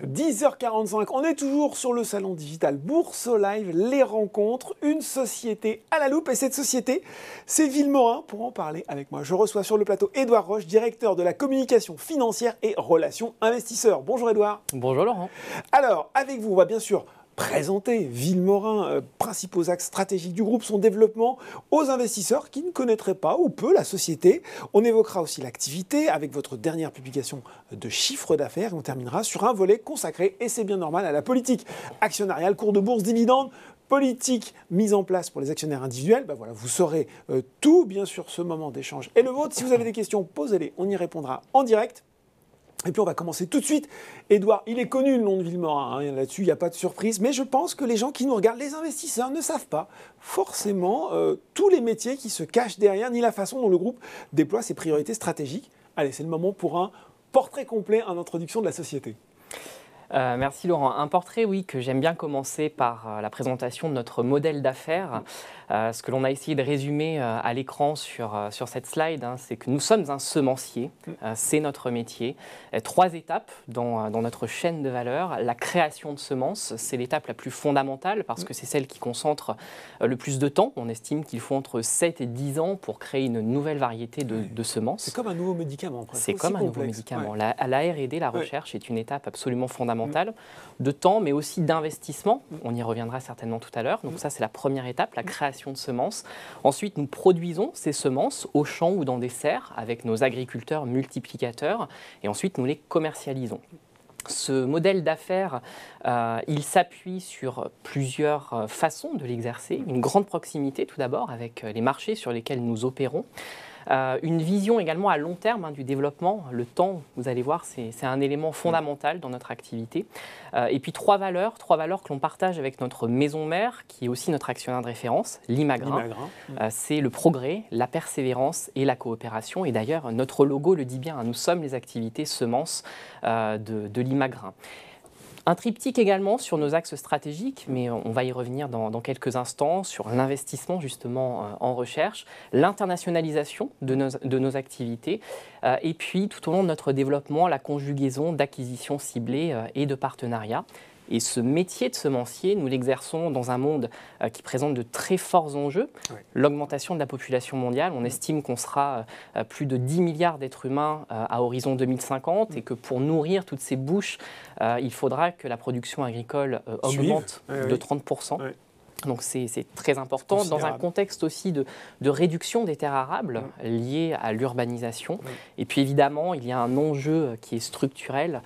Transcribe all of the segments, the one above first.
10h45, on est toujours sur le salon digital Bourse Live, les rencontres, une société à la loupe. Et cette société, c'est Villemorin. Pour en parler avec moi, je reçois sur le plateau Édouard Roche, directeur de la communication financière et relations investisseurs. Bonjour Édouard. Bonjour Laurent. Alors, avec vous, on va bien sûr présenter Villemorin, principaux axes stratégiques du groupe, son développement aux investisseurs qui ne connaîtraient pas ou peu la société. On évoquera aussi l'activité avec votre dernière publication de chiffre d'affaires et on terminera sur un volet consacré, et c'est bien normal, à la politique actionnariale, cours de bourse, dividendes, politique mise en place pour les actionnaires individuels. Ben voilà, vous saurez tout, bien sûr, ce moment d'échange est le vôtre. Si vous avez des questions, posez-les, on y répondra en direct. Et puis on va commencer tout de suite. Édouard, il est connu le nom de Villemorin, hein. Là-dessus il n'y a pas de surprise, mais je pense que les gens qui nous regardent, les investisseurs, ne savent pas forcément tous les métiers qui se cachent derrière, ni la façon dont le groupe déploie ses priorités stratégiques. Allez, c'est le moment pour un portrait complet en introduction de la société. Merci Laurent. Un portrait, oui, que j'aime bien commencer par la présentation de notre modèle d'affaires. Ce que l'on a essayé de résumer à l'écran sur cette slide, hein, c'est que nous sommes un semencier, c'est notre métier. 3 étapes dans notre chaîne de valeur. La création de semences, c'est l'étape la plus fondamentale parce que c'est celle qui concentre le plus de temps. On estime qu'il faut entre 7 et 10 ans pour créer une nouvelle variété de semences. C'est comme un nouveau médicament. C'est comme un nouveau médicament. Ouais. La R&D, la recherche, est une étape absolument fondamentale de temps, mais aussi d'investissement. On y reviendra certainement tout à l'heure. Donc ça, c'est la première étape, la création de semences. Ensuite, nous produisons ces semences au champ ou dans des serres avec nos agriculteurs multiplicateurs. Et ensuite, nous les commercialisons. Ce modèle d'affaires, il s'appuie sur plusieurs façons de l'exercer. Une grande proximité tout d'abord avec les marchés sur lesquels nous opérons. Une vision également à long terme du développement. Le temps, vous allez voir, c'est un élément fondamental dans notre activité. Et puis 3 valeurs que l'on partage avec notre maison mère, qui est aussi notre actionnaire de référence, Limagrin. C'est le progrès, la persévérance et la coopération. Et d'ailleurs, notre logo le dit bien, nous sommes les activités semences de Limagrin. Un triptyque également sur nos axes stratégiques, mais on va y revenir dans quelques instants, sur l'investissement justement en recherche, l'internationalisation de nos activités, et puis tout au long de notre développement, la conjugaison d'acquisitions ciblées et de partenariats. Et ce métier de semencier, nous l'exerçons dans un monde qui présente de très forts enjeux. Oui. L'augmentation de la population mondiale, on estime qu'on sera plus de 10 milliards d'êtres humains à horizon 2050 et que pour nourrir toutes ces bouches, il faudra que la production agricole augmente de 30%. Oui. Donc c'est très important dans un contexte aussi de réduction des terres arables liées à l'urbanisation. Et puis évidemment, il y a un enjeu qui est structurel,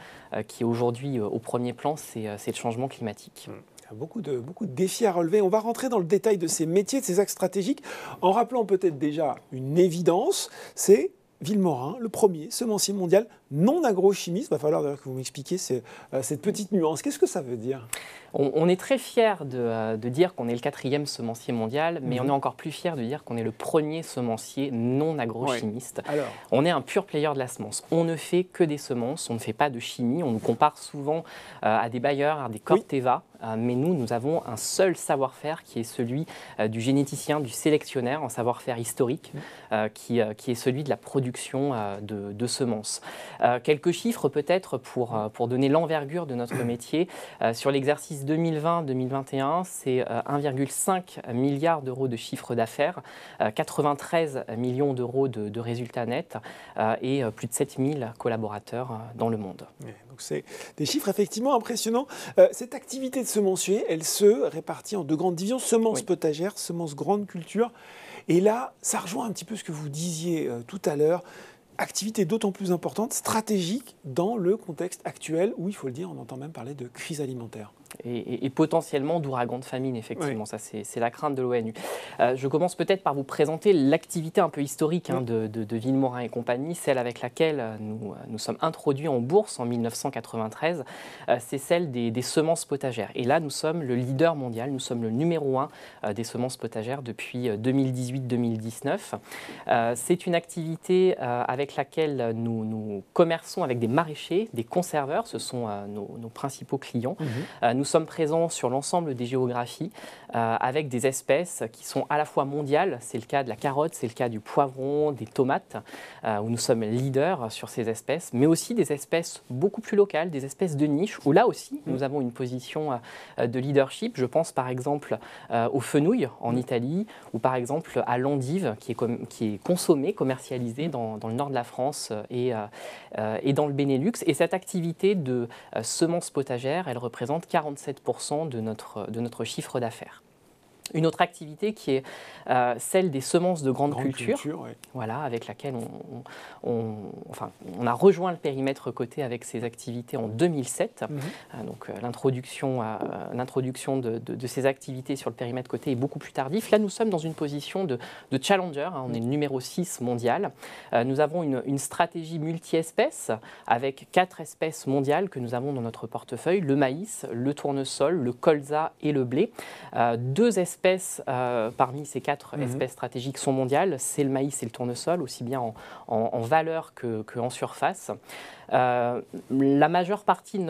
qui est aujourd'hui au premier plan, c'est le changement climatique. Il y a beaucoup de défis à relever. On va rentrer dans le détail de ces métiers, de ces axes stratégiques, en rappelant peut-être déjà une évidence, c'est Villemorin, le premier semencier mondial non agrochimiste. Il va falloir d'ailleurs que vous m'expliquiez cette petite nuance. Qu'est-ce que ça veut dire ? On est très fiers de dire qu'on est le 4e semencier mondial, mais on est encore plus fiers de dire qu'on est le premier semencier non agrochimiste. Ouais. On est un pur player de la semence. On ne fait que des semences, on ne fait pas de chimie. On nous compare souvent à des Bayer, à des Corteva, mais nous avons un seul savoir-faire qui est celui du généticien, du sélectionnaire, un savoir-faire historique qui est celui de la production de semences. Quelques chiffres peut-être pour donner l'envergure de notre métier. Sur l'exercice 2020-2021, c'est 1,5 milliard d'euros de chiffre d'affaires, 93 millions d'euros de résultats nets et plus de 7000 collaborateurs dans le monde. Ouais, donc c'est des chiffres effectivement impressionnants. Cette activité de semencier, elle se répartit en 2 grandes divisions, semences potagères, semences grande culture. Et là, ça rejoint un petit peu ce que vous disiez tout à l'heure. Activité d'autant plus importante, stratégique dans le contexte actuel où, il faut le dire, on entend même parler de crise alimentaire. Et potentiellement d'ouragan de famine, effectivement. Ça, c'est la crainte de l'ONU. Je commence peut-être par vous présenter l'activité un peu historique de Villemorin et compagnie, celle avec laquelle nous sommes introduits en bourse en 1993. C'est celle des semences potagères. Et là, nous sommes le leader mondial, nous sommes le numéro 1 des semences potagères depuis 2018-2019. C'est une activité avec laquelle nous commerçons avec des maraîchers, des conserveurs, ce sont nos principaux clients. Nous sommes présents sur l'ensemble des géographies avec des espèces qui sont à la fois mondiales, c'est le cas de la carotte, c'est le cas du poivron, des tomates, où nous sommes leaders sur ces espèces, mais aussi des espèces beaucoup plus locales, des espèces de niche, où là aussi nous avons une position de leadership. Je pense par exemple aux fenouil en Italie, ou par exemple à l'endive qui est consommée, commercialisée dans le nord de la France et dans le Benelux. Et cette activité de semences potagères, elle représente 47% de notre chiffre d'affaires. Une autre activité qui est celle des semences de grande culture, ouais. Voilà, avec laquelle on a rejoint le périmètre coté avec ces activités en 2007. Donc l'introduction de ces activités sur le périmètre coté est beaucoup plus tardif. Là, nous sommes dans une position de challenger, on est le numéro 6 mondial. Nous avons une stratégie multi-espèces avec 4 espèces mondiales que nous avons dans notre portefeuille, le maïs, le tournesol, le colza et le blé. 2 espèces parmi ces 4 espèces stratégiques sont mondiales, c'est le maïs et le tournesol, aussi bien en valeur qu'en surface. La majeure partie de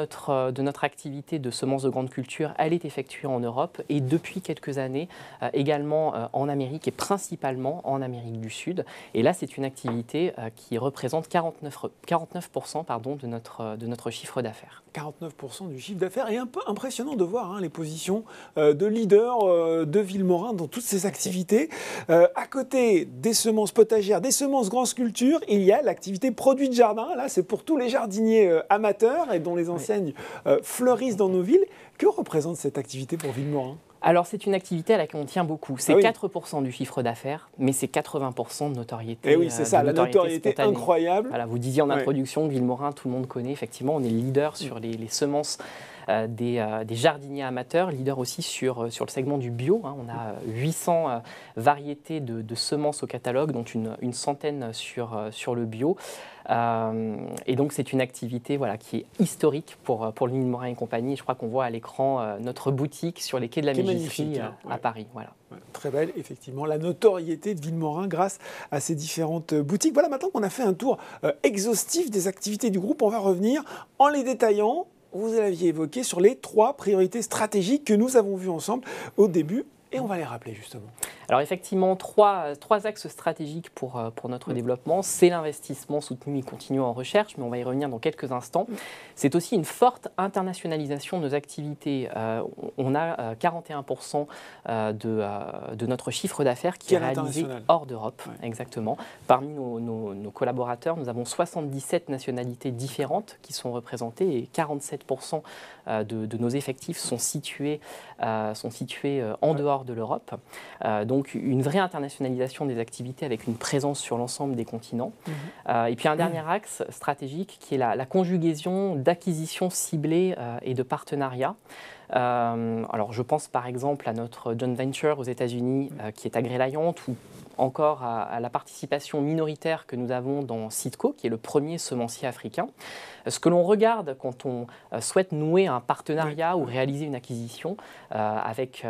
notre activité de semences de grande culture, elle est effectuée en Europe et depuis quelques années également en Amérique et principalement en Amérique du Sud. Et là, c'est une activité qui représente 49% de notre chiffre d'affaires. 49% du chiffre d'affaires, et un peu impressionnant de voir les positions de leader de Villemorin dans toutes ces activités. À côté des semences potagères, des semences grande culture, il y a l'activité produits de jardin. Là, c'est pour tous les jardiniers amateurs et dont les enseignes fleurissent dans nos villes. Que représente cette activité pour Villemorin ? Alors, c'est une activité à laquelle on tient beaucoup. C'est 4% du chiffre d'affaires, mais c'est 80% de notoriété. Et oui, c'est ça, la notoriété incroyable. Voilà, vous disiez en introduction que Villemorin, tout le monde connaît. Effectivement, on est leader sur les semences des jardiniers amateurs, leader aussi sur le segment du bio. On a 800 variétés de semences au catalogue, dont une centaine sur le bio. Et donc, c'est une activité qui est historique pour le Villemorin et compagnie. Je crois qu'on voit à l'écran notre boutique sur les quais de la Mégisserie à Paris. Voilà. Ouais, très belle, effectivement, la notoriété de Villemorin grâce à ces différentes boutiques. Voilà, maintenant qu'on a fait un tour exhaustif des activités du groupe, on va revenir en les détaillant. Vous l'aviez évoqué sur les 3 priorités stratégiques que nous avons vues ensemble au début. Et on va les rappeler justement. Alors effectivement, trois axes stratégiques pour notre développement. C'est l'investissement soutenu et continu en recherche, mais on va y revenir dans quelques instants. C'est aussi une forte internationalisation de nos activités. On a 41% de notre chiffre d'affaires qui est réalisé hors d'Europe. Ouais. Exactement. Parmi nos collaborateurs, nous avons 77 nationalités différentes qui sont représentées et 47% de nos effectifs sont situés en dehors de l'Europe. Donc une vraie internationalisation des activités avec une présence sur l'ensemble des continents. Et puis un dernier axe stratégique qui est la conjugaison d'acquisitions ciblées et de partenariats. Alors je pense par exemple à notre joint venture aux États-Unis qui est AgriLiant, ou encore à la participation minoritaire que nous avons dans Citco, qui est le premier semencier africain. Ce que l'on regarde quand on souhaite nouer un partenariat ou réaliser une acquisition avec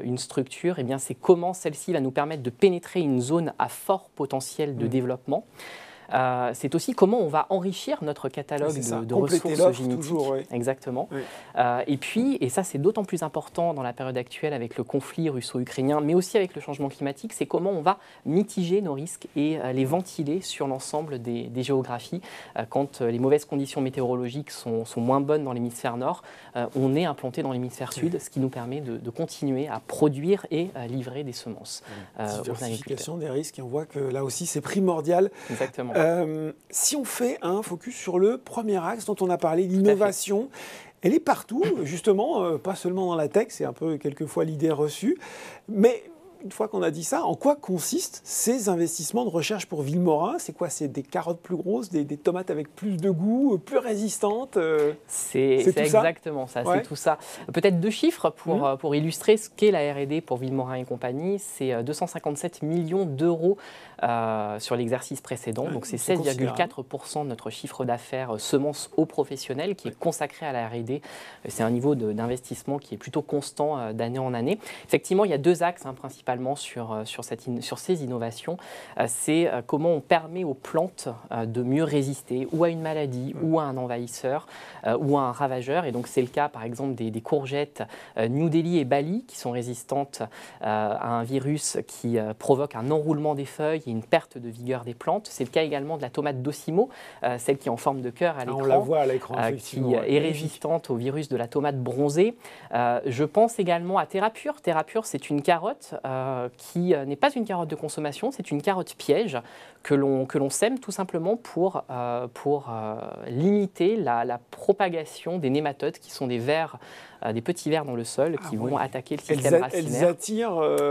une structure, eh bien, c'est comment celle-ci va nous permettre de pénétrer une zone à fort potentiel de développement. C'est aussi comment on va enrichir notre catalogue de ressources génétiques. Toujours, Exactement. Oui. Et puis, et ça c'est d'autant plus important dans la période actuelle avec le conflit russo-ukrainien, mais aussi avec le changement climatique, c'est comment on va mitiger nos risques et les ventiler sur l'ensemble des géographies. Quand les mauvaises conditions météorologiques sont moins bonnes dans l'hémisphère nord, on est implanté dans l'hémisphère sud, ce qui nous permet de continuer à produire et livrer des semences diversification des risques, et on voit que là aussi c'est primordial. Exactement. Si on fait un focus sur le premier axe dont on a parlé, l'innovation, elle est partout, justement, pas seulement dans la tech, c'est un peu quelquefois l'idée reçue, mais une fois qu'on a dit ça, en quoi consistent ces investissements de recherche pour Villemorin ? C'est quoi ? C'est des carottes plus grosses, des tomates avec plus de goût, plus résistantes C'est exactement ça, c'est tout ça. Peut-être 2 chiffres pour illustrer ce qu'est la R&D pour Villemorin et compagnie. C'est 257 millions d'euros sur l'exercice précédent. Donc c'est 16,4% de notre chiffre d'affaires semences aux professionnels qui est consacré à la R&D. C'est un niveau d'investissement qui est plutôt constant d'année en année. Effectivement, il y a 2 axes principalement principalement sur ces innovations, c'est comment on permet aux plantes de mieux résister ou à une maladie, ou à un envahisseur, ou à un ravageur. Et donc c'est le cas par exemple des courgettes New Delhi et Bali qui sont résistantes à un virus qui provoque un enroulement des feuilles et une perte de vigueur des plantes. C'est le cas également de la tomate Docimo, celle qui est en forme de cœur à l'écran, on la voit à l'écran, qui est résistante au virus de la tomate bronzée. Je pense également à Terrapure. Terrapure, c'est une carotte qui n'est pas une carotte de consommation, c'est une carotte piège que l'on sème tout simplement pour limiter la propagation des nématodes qui sont des vers, des petits vers dans le sol qui vont attaquer le système racinaire.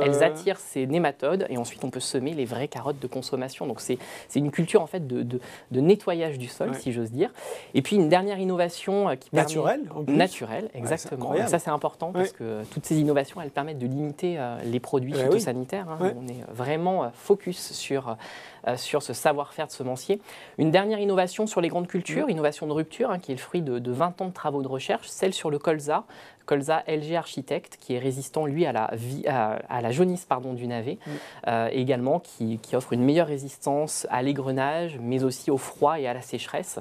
Elles attirent ces nématodes et ensuite on peut semer les vraies carottes de consommation. Donc c'est une culture en fait de nettoyage du sol, si j'ose dire. Et puis une dernière innovation qui naturelle, en plus. Naturelle, exactement. Ça c'est important parce que toutes ces innovations elles permettent de limiter les produits phytosanitaires. On est vraiment focus sur ce savoir-faire de semencier. Une dernière innovation sur les grandes cultures, innovation de rupture, qui est le fruit de 20 ans de travaux de recherche, celle sur le colza LG Architect, qui est résistant, lui, à la jaunisse du navet, également, qui offre une meilleure résistance à l'égrenage, mais aussi au froid et à la sécheresse.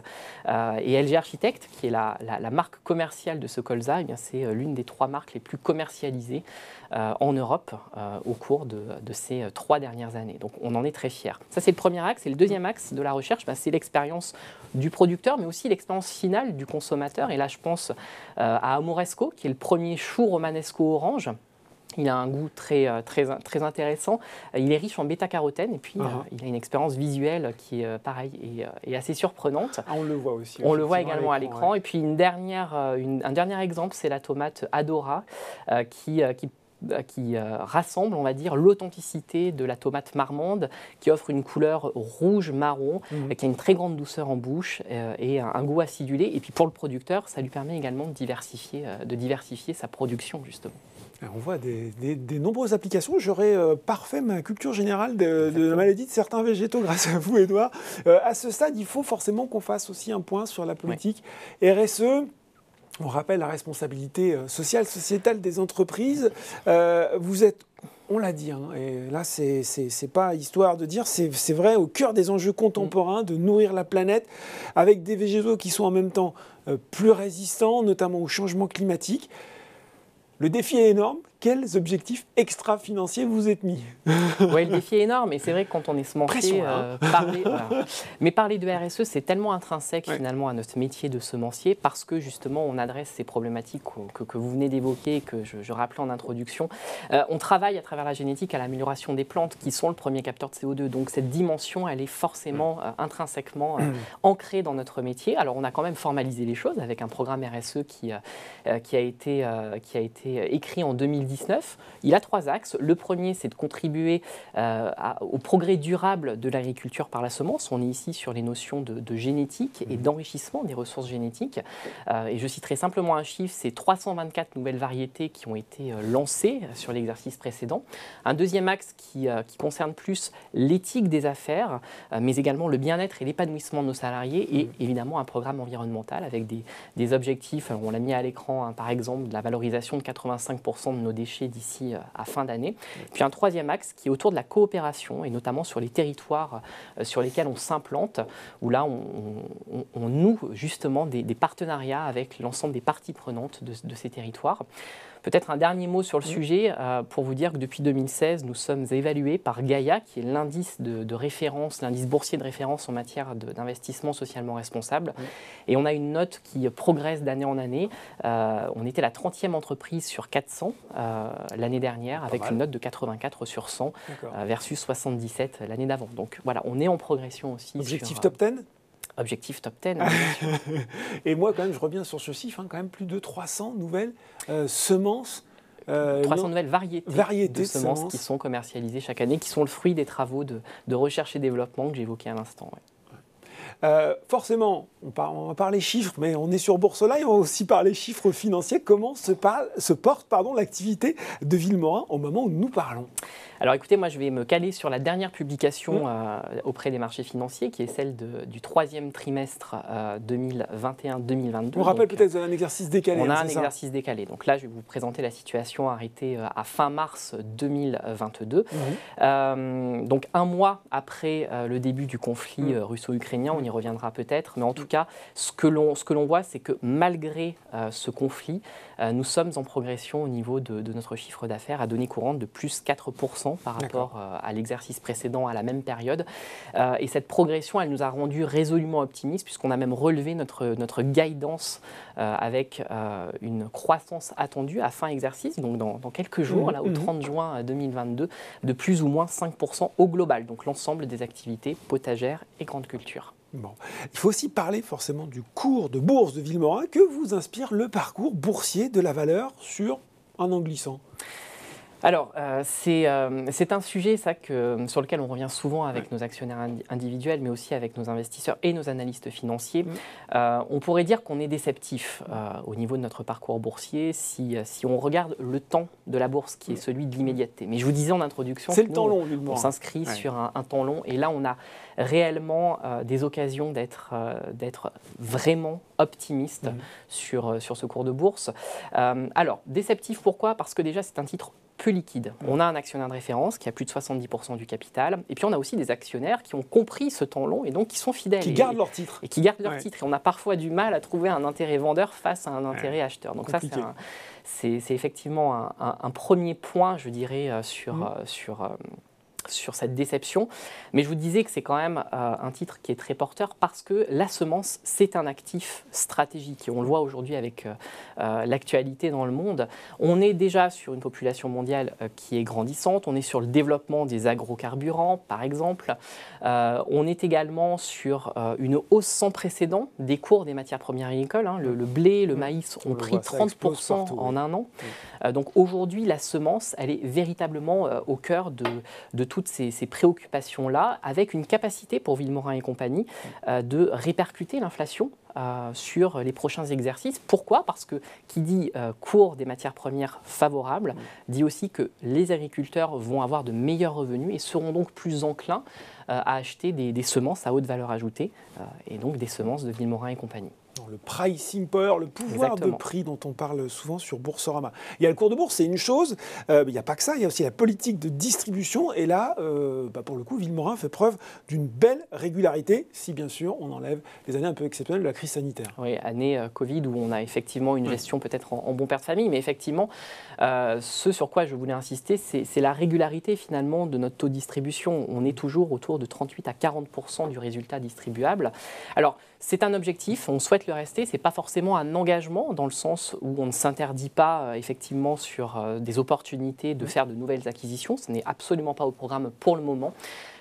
Et LG Architect, qui est la marque commerciale de ce colza, c'est l'une des 3 marques les plus commercialisées en Europe au cours de ces 3 dernières années. Donc on en est très fiers. Ça, c'est le premier axe. Et le deuxième axe de la recherche, c'est l'expérience du producteur, mais aussi l'expérience finale du consommateur. Et là, je pense à Amoresco, qui est le premier chou romanesco orange. Il a un goût très intéressant. Il est riche en bêta-carotène et puis il a une expérience visuelle qui est pareil et assez surprenante. On le voit aussi. On le voit également à l'écran. Et puis un dernier exemple, c'est la tomate Adora qui rassemble, on va dire, l'authenticité de la tomate marmande, qui offre une couleur rouge-marron, qui a une très grande douceur en bouche et un goût acidulé. Et puis pour le producteur, ça lui permet également de diversifier sa production, justement. On voit des nombreuses applications. J'aurais parfait ma culture générale de la maladie de certains végétaux grâce à vous, Édouard. À ce stade, il faut forcément qu'on fasse aussi un point sur la politique RSE. On rappelle la responsabilité sociale, sociétale des entreprises. Vous êtes, on l'a dit, et là c'est pas histoire de dire, c'est vrai, au cœur des enjeux contemporains de nourrir la planète avec des végétaux qui sont en même temps plus résistants, notamment au changement climatique. Le défi est énorme. Quels objectifs extra-financiers vous êtes mis? Oui, le défi est énorme. Et c'est vrai que quand on est semencier, parler de RSE, c'est tellement intrinsèque finalement à notre métier de semencier parce que justement, on adresse ces problématiques que vous venez d'évoquer, que je rappelais en introduction. On travaille à travers la génétique à l'amélioration des plantes qui sont le premier capteur de CO2. Donc cette dimension, elle est forcément intrinsèquement ancrée dans notre métier. Alors on a quand même formalisé les choses avec un programme RSE qui a été écrit en 2019. Il a 3 axes. Le premier, c'est de contribuer au progrès durable de l'agriculture par la semence. On est ici sur les notions de génétique et d'enrichissement des ressources génétiques. Et je citerai simplement un chiffre, c'est 324 nouvelles variétés qui ont été lancées sur l'exercice précédent. Un deuxième axe qui concerne plus l'éthique des affaires, mais également le bien-être et l'épanouissement de nos salariés et évidemment un programme environnemental avec des objectifs. Alors, on l'a mis à l'écran, par exemple, de la valorisation de 85% de nos déchets d'ici à fin d'année. Puis un troisième axe qui est autour de la coopération et notamment sur les territoires sur lesquels on s'implante, où là on noue justement des partenariats avec l'ensemble des parties prenantes de ces territoires. Peut-être un dernier mot sur le sujet pour vous dire que depuis 2016, nous sommes évalués par Gaïa, qui est l'indice de référence, l'indice boursier de référence en matière d'investissement socialement responsable. Et on a une note qui progresse d'année en année. On était la 30e entreprise sur 400 l'année dernière, avec une note de 84 sur 100 versus 77 l'année d'avant. Donc voilà, on est en progression aussi. Objectif top 10 ? Objectif top 10. Et moi, quand même, je reviens sur ce chiffre, quand même plus de 300 nouvelles semences. 300 nouvelles variétés de semences qui sont commercialisées chaque année, qui sont le fruit des travaux de recherche et développement que j'évoquais à l'instant. Forcément, on va parler chiffres, mais on est sur Boursorama, on va aussi parler chiffres financiers. Comment se porte l'activité de Villemorin au moment où nous parlons ? Alors écoutez, moi je vais me caler sur la dernière publication auprès des marchés financiers, qui est celle du troisième trimestre 2021-2022. On rappelle peut-être un exercice décalé. On a un exercice décalé. Donc là, je vais vous présenter la situation arrêtée à fin mars 2022. Donc un mois après le début du conflit russo-ukrainien, on y reviendra peut-être, mais en tout cas, ce que l'on voit, c'est que malgré ce conflit, nous sommes en progression au niveau de notre chiffre d'affaires à données courantes de plus 4% par rapport à l'exercice précédent à la même période. Et cette progression, elle nous a rendu résolument optimistes, puisqu'on a même relevé notre guidance avec une croissance attendue à fin exercice, donc dans quelques jours, là, au 30 juin 2022, de plus ou moins 5% au global, donc l'ensemble des activités potagères et grandes cultures. Bon. Il faut aussi parler forcément du cours de bourse de Villemorin. Que vous inspire le parcours boursier de la valeur sur un an glissant ? Alors, c'est un sujet sur lequel on revient souvent avec nos actionnaires individuels, mais aussi avec nos investisseurs et nos analystes financiers. On pourrait dire qu'on est déceptif au niveau de notre parcours boursier si on regarde le temps de la bourse, qui est celui de l'immédiateté. Mais je vous disais en introduction, c'est le temps long, on s'inscrit sur un temps long, et là on a réellement des occasions d'être vraiment optimiste sur ce cours de bourse. Alors, déceptif pourquoi ? Parce que déjà c'est un titre peu liquide. On a un actionnaire de référence qui a plus de 70% du capital, et puis on a aussi des actionnaires qui ont compris ce temps long et donc qui sont fidèles. Qui gardent leur titre. Et qui gardent leur titre. Et on a parfois du mal à trouver un intérêt vendeur face à un intérêt acheteur. Donc compliqué. Ça, c'est effectivement un premier point, je dirais, sur cette déception. Mais je vous disais que c'est quand même un titre qui est très porteur, parce que la semence, c'est un actif stratégique. Et on le voit aujourd'hui avec l'actualité dans le monde. On est déjà sur une population mondiale qui est grandissante. On est sur le développement des agrocarburants, par exemple. On est également sur une hausse sans précédent des cours des matières premières agricoles. Le blé, le maïs ont pris 30% en un an. Donc aujourd'hui, la semence, elle est véritablement au cœur de toutes ces préoccupations-là, avec une capacité pour Villemorin et compagnie de répercuter l'inflation sur les prochains exercices. Pourquoi ? Parce que qui dit cours des matières premières favorables dit aussi que les agriculteurs vont avoir de meilleurs revenus et seront donc plus enclins à acheter des semences à haute valeur ajoutée, et donc des semences de Villemorin et compagnie. Le pricing power, le pouvoir de prix dont on parle souvent sur Boursorama. Il y a le cours de bourse, c'est une chose, il n'y a pas que ça, il y a aussi la politique de distribution, et là, pour le coup, Villemorin fait preuve d'une belle régularité, si bien sûr on enlève les années un peu exceptionnelles de la crise sanitaire. Oui, année Covid où on a effectivement une gestion peut-être en bon père de famille, mais effectivement, ce sur quoi je voulais insister, c'est la régularité finalement de notre taux de distribution. On est toujours autour de 38 à 40% du résultat distribuable. Alors, c'est un objectif, on souhaite le rester, ce n'est pas forcément un engagement dans le sens où on ne s'interdit pas effectivement sur des opportunités de faire de nouvelles acquisitions, ce n'est absolument pas au programme pour le moment.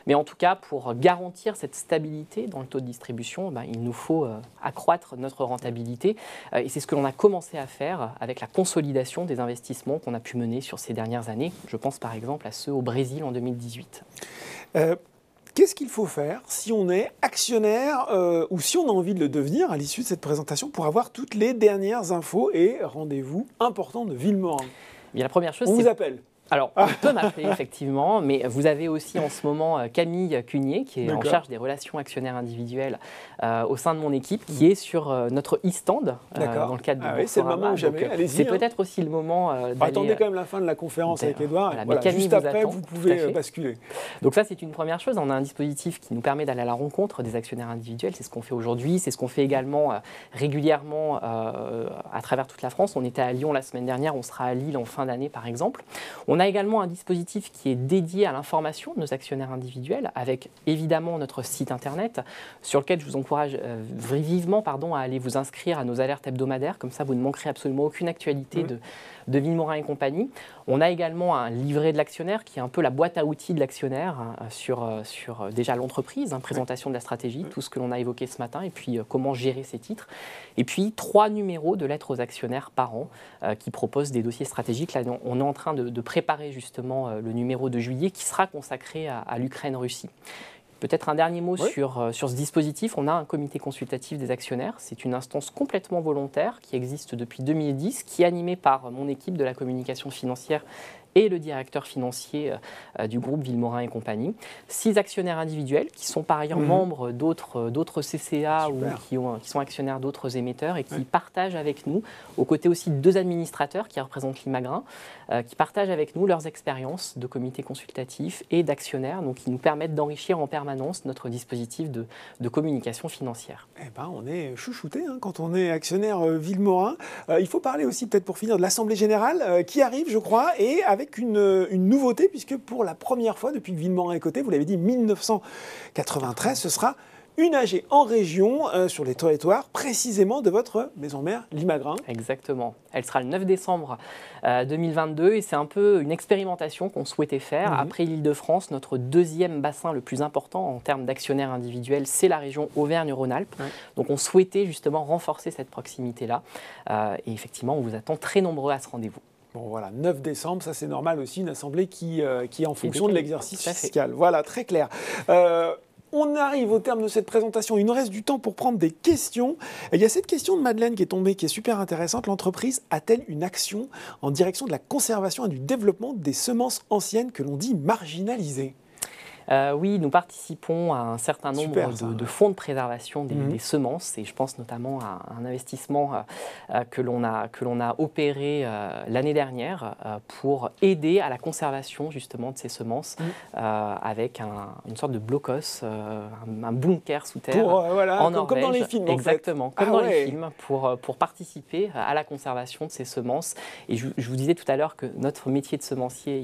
Mais en tout cas, pour garantir cette stabilité dans le taux de distribution, il nous faut accroître notre rentabilité. Et c'est ce que l'on a commencé à faire avec la consolidation des investissements qu'on a pu mener sur ces dernières années. Je pense par exemple à ceux au Brésil en 2018. Qu'est-ce qu'il faut faire si on est actionnaire ou si on a envie de le devenir à l'issue de cette présentation pour avoir toutes les dernières infos et rendez-vous importants de Villemorin ? La première chose, on vous appelle. Alors, on peut m'appeler effectivement, mais vous avez aussi en ce moment Camille Cugnier, qui est en charge des relations actionnaires individuelles au sein de mon équipe, qui est sur notre e-stand dans le cadre de Boursorama. C'est le moment où jamais, allez-y. C'est peut-être aussi le moment d'aller... Attendez quand même la fin de la conférence avec Édouard. Voilà, juste après, vous pouvez basculer. Donc ça, c'est une première chose. On a un dispositif qui nous permet d'aller à la rencontre des actionnaires individuels. C'est ce qu'on fait aujourd'hui. C'est ce qu'on fait également régulièrement à travers toute la France. On était à Lyon la semaine dernière. On sera à Lille en fin d'année, par exemple. On a également un dispositif qui est dédié à l'information de nos actionnaires individuels, avec évidemment notre site internet, sur lequel je vous encourage vivement à aller vous inscrire à nos alertes hebdomadaires. Comme ça, vous ne manquerez absolument aucune actualité de Villemorin et compagnie. On a également un livret de l'actionnaire qui est un peu la boîte à outils de l'actionnaire sur déjà l'entreprise, présentation de la stratégie, tout ce que l'on a évoqué ce matin, et puis comment gérer ces titres. Et puis 3 numéros de lettres aux actionnaires par an qui proposent des dossiers stratégiques. Là, on est en train de préparer justement le numéro de juillet qui sera consacré à l'Ukraine-Russie. Peut-être un dernier mot sur ce dispositif. On a un comité consultatif des actionnaires. C'est une instance complètement volontaire qui existe depuis 2010, qui est animée par mon équipe de la communication financière et le directeur financier du groupe Villemorin et compagnie. 6 actionnaires individuels qui sont par ailleurs membres d'autres CCA ou qui sont actionnaires d'autres émetteurs et qui partagent avec nous, aux côtés aussi de 2 administrateurs qui représentent Limagrin, qui partagent avec nous leurs expériences de comité consultatif et d'actionnaires, donc qui nous permettent d'enrichir en permanence notre dispositif de communication financière. Eh ben, on est chouchouté quand on est actionnaire Villemorin. Il faut parler aussi, peut-être pour finir, de l'Assemblée Générale qui arrive, je crois, et avec une nouveauté, puisque pour la première fois depuis que Villemorin est coté, vous l'avez dit, 1993, ce sera une AG en région sur les territoires, précisément de votre maison mère Limagrin. Exactement. Elle sera le 9 décembre 2022 et c'est un peu une expérimentation qu'on souhaitait faire. Après l'Île-de-France, notre deuxième bassin le plus important en termes d'actionnaires individuels, c'est la région Auvergne-Rhône-Alpes. Donc on souhaitait justement renforcer cette proximité-là. Et effectivement, on vous attend très nombreux à ce rendez-vous. Bon voilà, 9 décembre, ça c'est normal aussi, une assemblée qui est en fonction de l'exercice fiscal. Voilà, très clair. On arrive au terme de cette présentation. Il nous reste du temps pour prendre des questions. Il y a cette question de Madeleine qui est tombée, qui est super intéressante. L'entreprise a-t-elle une action en direction de la conservation et du développement des semences anciennes que l'on dit marginalisées ? Oui, nous participons à un certain nombre de fonds de préservation des semences et je pense notamment à un investissement que l'on a opéré l'année dernière pour aider à la conservation justement de ces semences avec une sorte de blocos, un bunker sous terre en Norvège. Comme dans les films. Exactement, comme dans les films, pour participer à la conservation de ces semences. Et je vous disais tout à l'heure que notre métier de semencier,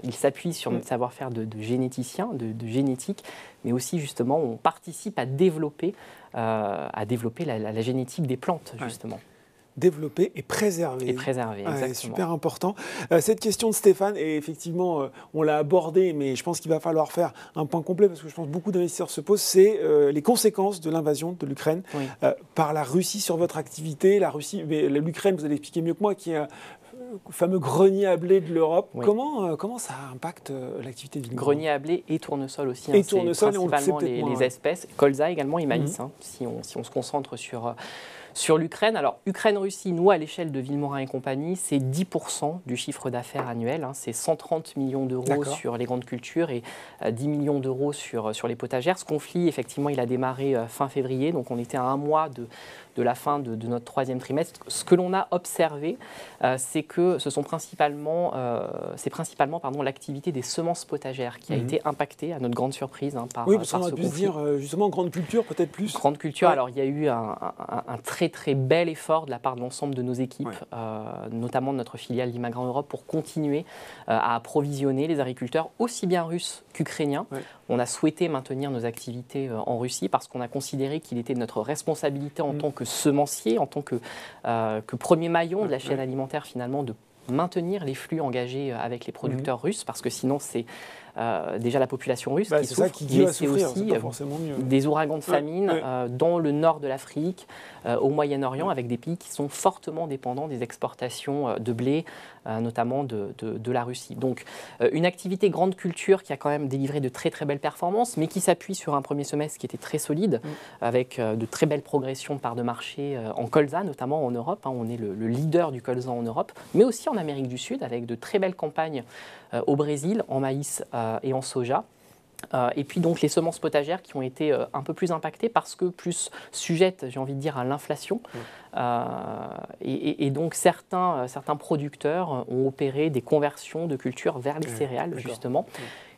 il s'appuie sur notre savoir-faire de généticien, de génétique, mais aussi justement on participe à développer la génétique des plantes justement. Développer et préserver. Exactement. Super important. Cette question de Stéphane, et effectivement, on l'a abordée, mais je pense qu'il va falloir faire un point complet, parce que je pense que beaucoup d'investisseurs se posent, c'est les conséquences de l'invasion de l'Ukraine par la Russie sur votre activité. La Russie, mais l'Ukraine, vous allez expliquer mieux que moi, qui est le fameux grenier à blé de l'Europe. Comment ça impacte l'activité de Villemorin ? Grenier à blé et tournesol aussi. Et tournesol, principalement les espèces. Colza également et maïs, si on se concentre sur l'Ukraine. Alors, Ukraine-Russie, nous, à l'échelle de Villemorin et compagnie, c'est 10% du chiffre d'affaires annuel. C'est 130 millions d'euros sur les grandes cultures et 10 millions d'euros sur les potagères. Ce conflit, effectivement, il a démarré fin février, donc on était à un mois de la fin de notre 3e trimestre. Ce que l'on a observé, c'est que c'est principalement l'activité des semences potagères qui a été impactée, à notre grande surprise, par ce conflit. Oui, parce qu'on a pu se dire, justement, grande culture, peut-être plus. Grande culture, alors il y a eu un très très bel effort de la part de l'ensemble de nos équipes, notamment de notre filiale Limagrin Europe, pour continuer à approvisionner les agriculteurs, aussi bien russes qu'ukrainiens. On a souhaité maintenir nos activités en Russie parce qu'on a considéré qu'il était de notre responsabilité en tant que semencier, en tant que premier maillon de la chaîne alimentaire finalement, de maintenir les flux engagés avec les producteurs russes, parce que sinon c'est déjà la population russe qui souffre, mais c'est aussi des ouragans de famine dans le nord de l'Afrique, au Moyen-Orient, avec des pays qui sont fortement dépendants des exportations de blé, notamment de la Russie. Donc une activité grande culture qui a quand même délivré de très très belles performances, mais qui s'appuie sur un premier semestre qui était très solide, avec de très belles progressions de part de marché en colza, notamment en Europe. On est le leader du colza en Europe, mais aussi en Amérique du Sud, avec de très belles campagnes au Brésil, en maïs et en soja. Et puis donc les semences potagères qui ont été un peu plus impactées parce que plus sujettes, j'ai envie de dire, à l'inflation. Et donc certains producteurs ont opéré des conversions de culture vers les céréales, justement.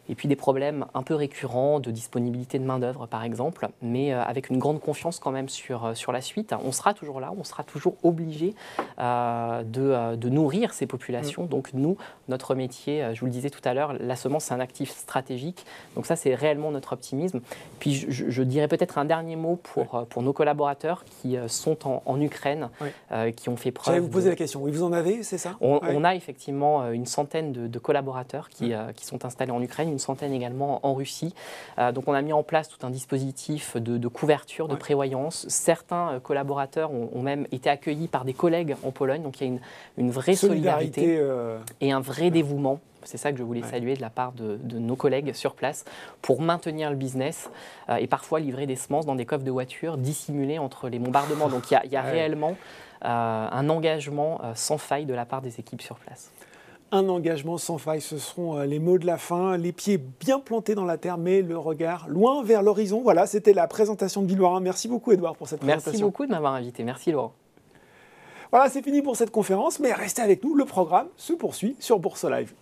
Et puis des problèmes un peu récurrents de disponibilité de main-d'œuvre, par exemple, mais avec une grande confiance quand même sur la suite. On sera toujours là, on sera toujours obligé de nourrir ces populations. Donc nous, notre métier, je vous le disais tout à l'heure, la semence, c'est un actif stratégique. Donc ça, c'est réellement notre optimisme. Puis je dirais peut-être un dernier mot pour nos collaborateurs qui sont en Ukraine, qui ont fait preuve. J'allais vous poser la question. Oui, vous en avez, c'est ça ? On a effectivement une centaine de collaborateurs qui sont installés en Ukraine, une centaine également en Russie. Donc on a mis en place tout un dispositif de couverture, de prévoyance. Certains collaborateurs ont même été accueillis par des collègues en Pologne. Donc il y a une vraie solidarité et un vrai dévouement. C'est ça que je voulais saluer de la part de nos collègues sur place pour maintenir le business et parfois livrer des semences dans des coffres de voitures dissimulés entre les bombardements. Donc il y a réellement un engagement sans faille de la part des équipes sur place. un engagement sans faille. Ce seront les mots de la fin, les pieds bien plantés dans la terre, mais le regard loin vers l'horizon. Voilà, c'était la présentation de Villemorin. Merci beaucoup, Edouard, pour cette présentation. Merci beaucoup de m'avoir invité. Merci, Laurent. Voilà, c'est fini pour cette conférence, mais restez avec nous, le programme se poursuit sur Bourse Live.